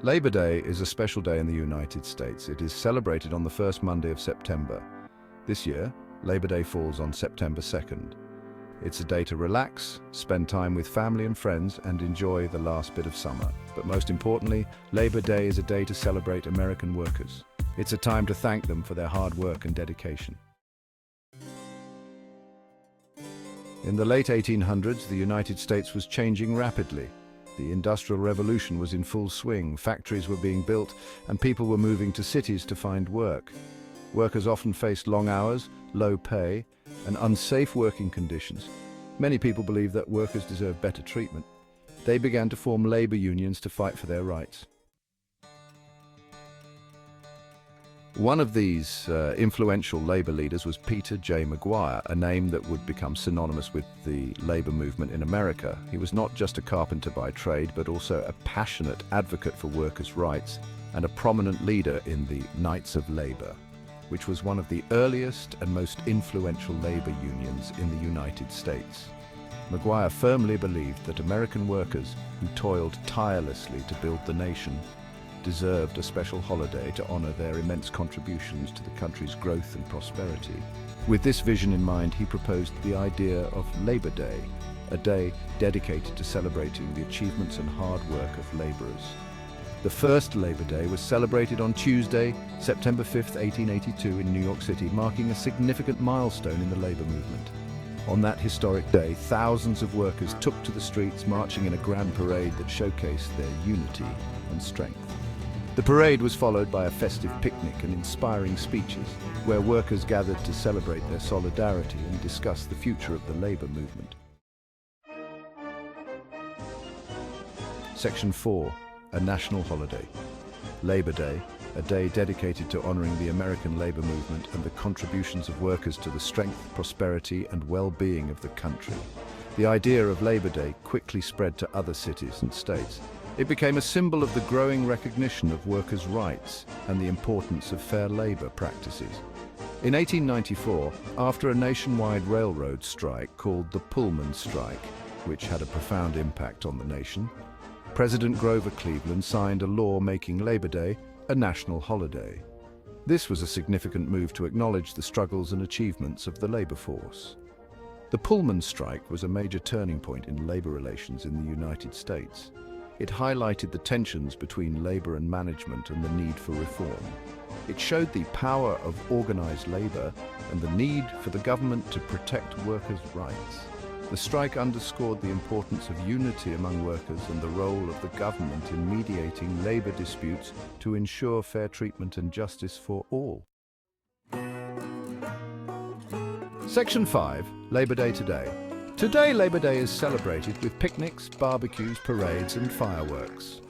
Labor Day is a special day in the United States. It is celebrated on the first Monday of September. This year, Labor Day falls on September 2nd. It's a day to relax, spend time with family and friends, and enjoy the last bit of summer. But most importantly, Labor Day is a day to celebrate American workers. It's a time to thank them for their hard work and dedication. In the late 1800s, the United States was changing rapidly. The Industrial Revolution was in full swing, factories were being built, and people were moving to cities to find work. Workers often faced long hours, low pay, and unsafe working conditions. Many people believed that workers deserved better treatment. They began to form labor unions to fight for their rights. One of these influential labor leaders was Peter J. McGuire, a name that would become synonymous with the labor movement in America. He was not just a carpenter by trade, but also a passionate advocate for workers' rights and a prominent leader in the Knights of Labor, which was one of the earliest and most influential labor unions in the United States. McGuire firmly believed that American workers who toiled tirelessly to build the nation deserved a special holiday to honor their immense contributions to the country's growth and prosperity. With this vision in mind, he proposed the idea of Labor Day, a day dedicated to celebrating the achievements and hard work of laborers. The first Labor Day was celebrated on Tuesday, September 5, 1882 in New York City, marking a significant milestone in the labor movement. On that historic day, thousands of workers took to the streets, marching in a grand parade that showcased their unity and strength. The parade was followed by a festive picnic and inspiring speeches, where workers gathered to celebrate their solidarity and discuss the future of the labor movement. Section 4. A national holiday. Labor Day, a day dedicated to honoring the American labor movement and the contributions of workers to the strength, prosperity, and well-being of the country. The idea of Labor Day quickly spread to other cities and states. It became a symbol of the growing recognition of workers' rights and the importance of fair labor practices. In 1894, after a nationwide railroad strike called the Pullman Strike, which had a profound impact on the nation, President Grover Cleveland signed a law making Labor Day a national holiday. This was a significant move to acknowledge the struggles and achievements of the labor force. The Pullman Strike was a major turning point in labor relations in the United States. It highlighted the tensions between labor and management and the need for reform. It showed the power of organized labor and the need for the government to protect workers' rights. The strike underscored the importance of unity among workers and the role of the government in mediating labor disputes to ensure fair treatment and justice for all. Section 5. Labor Day Today. Today, Labor Day is celebrated with picnics, barbecues, parades, and fireworks.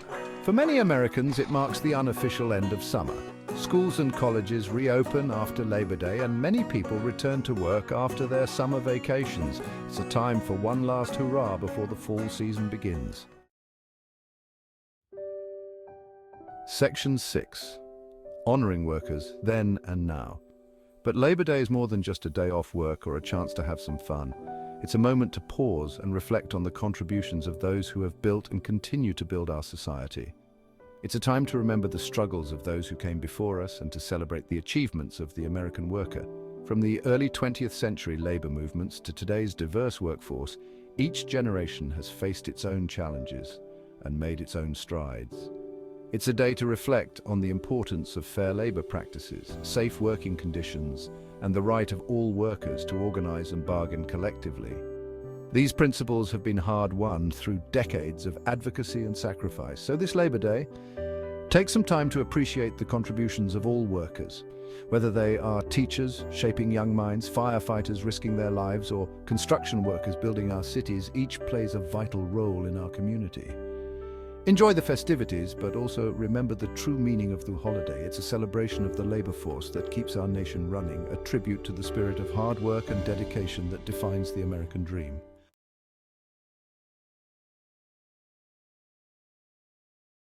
For many Americans, it marks the unofficial end of summer. Schools and colleges reopen after Labor Day, and many people return to work after their summer vacations. It's a time for one last hurrah before the fall season begins. Section 6. Honoring workers then and now. But Labor Day is more than just a day off work or a chance to have some fun. It's a moment to pause and reflect on the contributions of those who have built and continue to build our society. It's a time to remember the struggles of those who came before us and to celebrate the achievements of the American worker. From the early 20th century labor movements to today's diverse workforce, each generation has faced its own challenges and made its own strides. It's a day to reflect on the importance of fair labor practices, safe working conditions, and the right of all workers to organize and bargain collectively. These principles have been hard-won through decades of advocacy and sacrifice. So this Labor Day, take some time to appreciate the contributions of all workers. Whether they are teachers shaping young minds, firefighters risking their lives, or construction workers building our cities, each plays a vital role in our community. Enjoy the festivities, but also remember the true meaning of the holiday. It's a celebration of the labor force that keeps our nation running, a tribute to the spirit of hard work and dedication that defines the American dream.